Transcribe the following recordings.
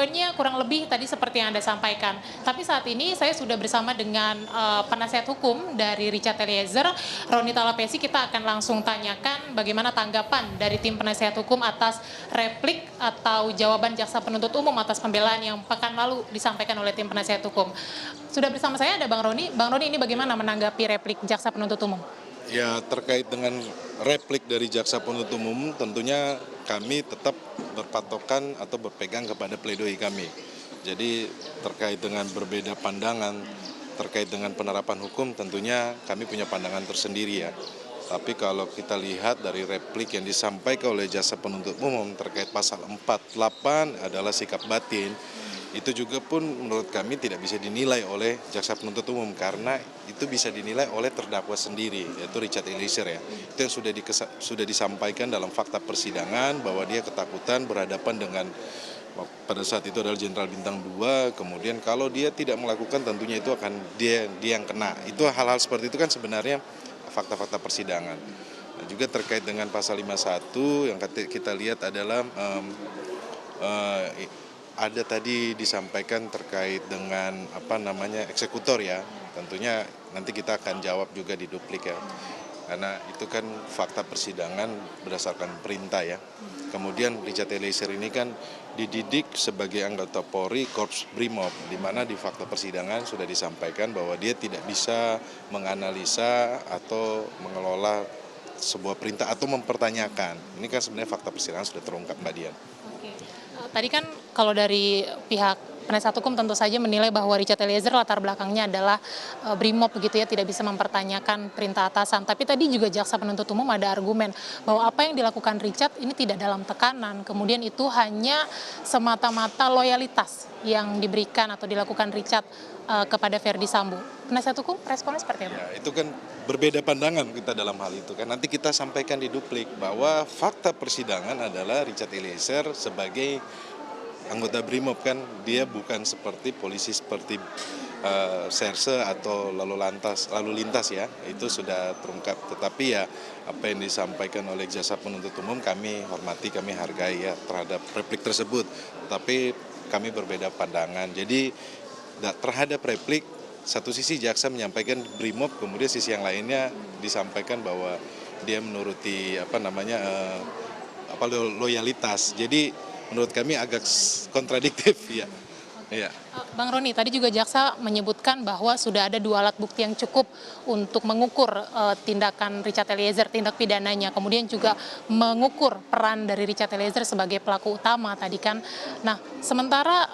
poin-poinnya kurang lebih tadi seperti yang Anda sampaikan. Tapi saat ini saya sudah bersama dengan penasihat hukum dari Richard Eliezer, Roni Talapesi. Kita akan langsung tanyakan bagaimana tanggapan dari tim penasihat hukum atas replik atau jawaban jaksa penuntut umum atas pembelaan yang pekan lalu disampaikan oleh tim penasihat hukum. Sudah bersama saya ada Bang Roni. Bang Roni, ini bagaimana menanggapi replik jaksa penuntut umum? Ya, terkait dengan replik dari jaksa penuntut umum, tentunya kami tetap berpatokan atau berpegang kepada pledoi kami. Jadi terkait dengan berbeda pandangan, terkait dengan penerapan hukum, tentunya kami punya pandangan tersendiri ya. Tapi kalau kita lihat dari replik yang disampaikan oleh jaksa penuntut umum terkait pasal 48 adalah sikap batin, itu juga pun menurut kami tidak bisa dinilai oleh jaksa penuntut umum karena itu bisa dinilai oleh terdakwa sendiri, yaitu Richard Eliezer ya. Itu yang sudah disampaikan dalam fakta persidangan bahwa dia ketakutan berhadapan dengan pada saat itu adalah Jenderal Bintang 2, kemudian kalau dia tidak melakukan tentunya itu akan dia yang kena. Itu hal-hal seperti itu kan sebenarnya fakta-fakta persidangan. Nah, juga terkait dengan pasal 51 yang kita lihat adalah ada tadi disampaikan terkait dengan eksekutor ya, tentunya nanti kita akan jawab juga di duplik ya, karena itu kan fakta persidangan berdasarkan perintah ya. Kemudian Richard Eliezer ini kan dididik sebagai anggota Polri Korps Brimob, di mana di fakta persidangan sudah disampaikan bahwa dia tidak bisa menganalisa atau mengelola sebuah perintah atau mempertanyakan. Ini kan sebenarnya fakta persidangan sudah terungkap, Mbak Dian. Tadi kan kalau dari pihak penasihat hukum tentu saja menilai bahwa Richard Eliezer latar belakangnya adalah Brimob begitu ya, tidak bisa mempertanyakan perintah atasan. Tapi tadi juga jaksa penuntut umum ada argumen bahwa apa yang dilakukan Richard ini tidak dalam tekanan, kemudian itu hanya semata-mata loyalitas yang diberikan atau dilakukan Richard kepada Verdi Sambo. Penasihat hukum responnya seperti apa? Ya, itu kan berbeda pandangan kita dalam hal itu kan. Nanti kita sampaikan di duplik bahwa fakta persidangan adalah Richard Eliezer sebagai anggota Brimob kan, dia bukan seperti polisi seperti serse atau lalu lintas ya, itu sudah terungkap. Tetapi ya apa yang disampaikan oleh jaksa penuntut umum kami hormati, kami hargai ya terhadap replik tersebut. Tetapi kami berbeda pandangan. Jadi terhadap replik, satu sisi jaksa menyampaikan Brimob, kemudian sisi yang lainnya disampaikan bahwa dia menuruti loyalitas. Jadi menurut kami agak kontradiktif ya. Ya. Bang Roni, tadi juga jaksa menyebutkan bahwa sudah ada 2 alat bukti yang cukup untuk mengukur tindakan Richard Eliezer, tindak pidananya, kemudian juga mengukur peran dari Richard Eliezer sebagai pelaku utama tadi kan. Nah, sementara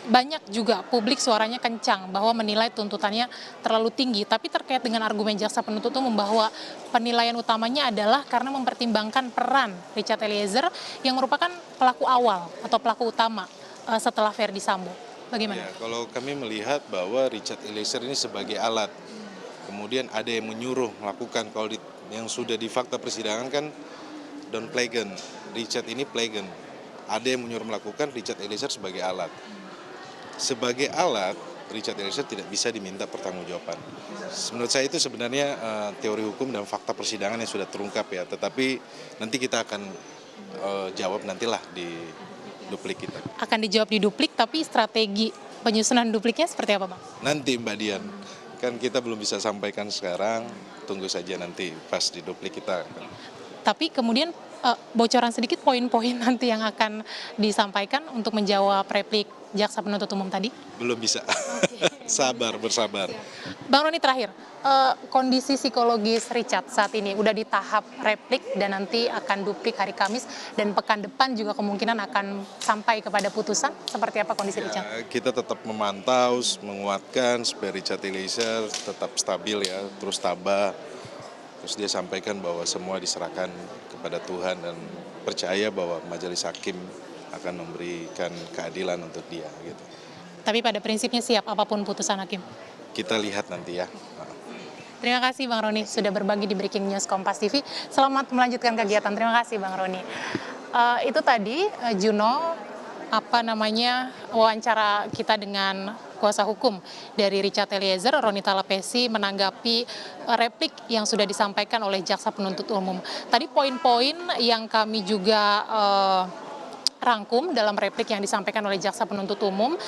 banyak juga publik suaranya kencang bahwa menilai tuntutannya terlalu tinggi, tapi terkait dengan argumen jaksa penuntut umum bahwa penilaian utamanya adalah karena mempertimbangkan peran Richard Eliezer yang merupakan pelaku awal atau pelaku utama setelah Verdi Sambo. Bagaimana? Ya, kalau kami melihat bahwa Richard Eliezer ini sebagai alat, kemudian ada yang menyuruh melakukan, kalau yang sudah di fakta persidangan kan Don Plegen, Richard ini Plegen, ada yang menyuruh melakukan, Richard Eliezer sebagai alat. Sebagai alat, Richard Eliezer tidak bisa diminta pertanggungjawaban. Menurut saya itu sebenarnya teori hukum dan fakta persidangan yang sudah terungkap ya, tetapi nanti kita akan jawab nantilah di duplik kita. Akan dijawab di duplik, tapi strategi penyusunan dupliknya seperti apa, Bang? Nanti Mbak Dian, kan kita belum bisa sampaikan sekarang, tunggu saja nanti pas di duplik kita. Tapi kemudian bocoran sedikit poin-poin nanti yang akan disampaikan untuk menjawab replik jaksa penuntut umum tadi? Belum bisa, bersabar. Bang Roni, terakhir, kondisi psikologis Richard saat ini udah di tahap replik dan nanti akan duplik hari Kamis dan pekan depan juga kemungkinan akan sampai kepada putusan. Seperti apa kondisi Richard? Kita tetap memantau, menguatkan supaya Richard Eliezer tetap stabil ya, terus tabah. Terus dia sampaikan bahwa semua diserahkan kepada Tuhan dan percaya bahwa majelis hakim akan memberikan keadilan untuk dia gitu. Tapi pada prinsipnya siap apapun putusan hakim? Kita lihat nanti ya. Terima kasih Bang Roni sudah berbagi di Breaking News Kompas TV. Selamat melanjutkan kegiatan. Terima kasih Bang Roni. Itu tadi Juno wawancara kita dengan kuasa hukum dari Richard Eliezer, Roni Talapesi, menanggapi replik yang sudah disampaikan oleh jaksa penuntut umum. Tadi poin-poin yang kami juga dirangkum dalam replik yang disampaikan oleh jaksa penuntut umum.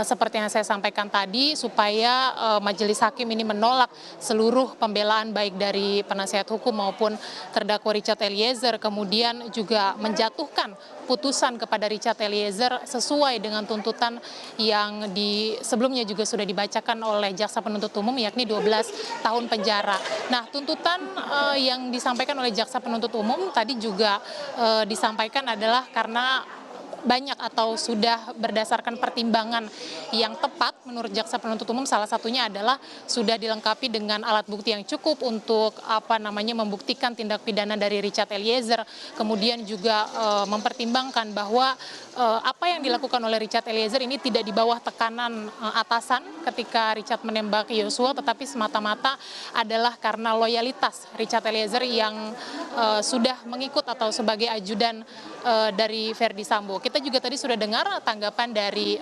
Seperti yang saya sampaikan tadi, supaya majelis hakim ini menolak seluruh pembelaan baik dari penasihat hukum maupun terdakwa Richard Eliezer, kemudian juga menjatuhkan putusan kepada Richard Eliezer sesuai dengan tuntutan yang sebelumnya juga sudah dibacakan oleh jaksa penuntut umum, yakni 12 tahun penjara. Nah, tuntutan yang disampaikan oleh jaksa penuntut umum tadi juga disampaikan adalah karena banyak atau sudah berdasarkan pertimbangan yang tepat menurut jaksa penuntut umum, salah satunya adalah sudah dilengkapi dengan alat bukti yang cukup untuk membuktikan tindak pidana dari Richard Eliezer, kemudian juga mempertimbangkan bahwa apa yang dilakukan oleh Richard Eliezer ini tidak di bawah tekanan atasan ketika Richard menembak Yosua, tetapi semata-mata adalah karena loyalitas Richard Eliezer yang sudah mengikut atau sebagai ajudan dari Verdi Sambo. Kita juga tadi sudah dengar tanggapan dari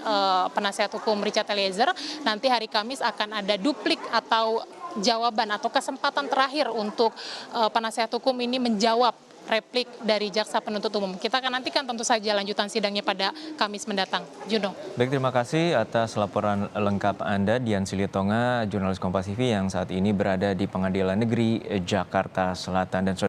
penasihat hukum Richard Eliezer. Nanti hari Kamis akan ada duplik atau jawaban atau kesempatan terakhir untuk penasihat hukum ini menjawab replik dari jaksa penuntut umum. Kita akan nantikan tentu saja lanjutan sidangnya pada Kamis mendatang. Juno. Baik, terima kasih atas laporan lengkap Anda, Dian Silitonga, jurnalis Kompas TV yang saat ini berada di Pengadilan Negeri Jakarta Selatan. Dan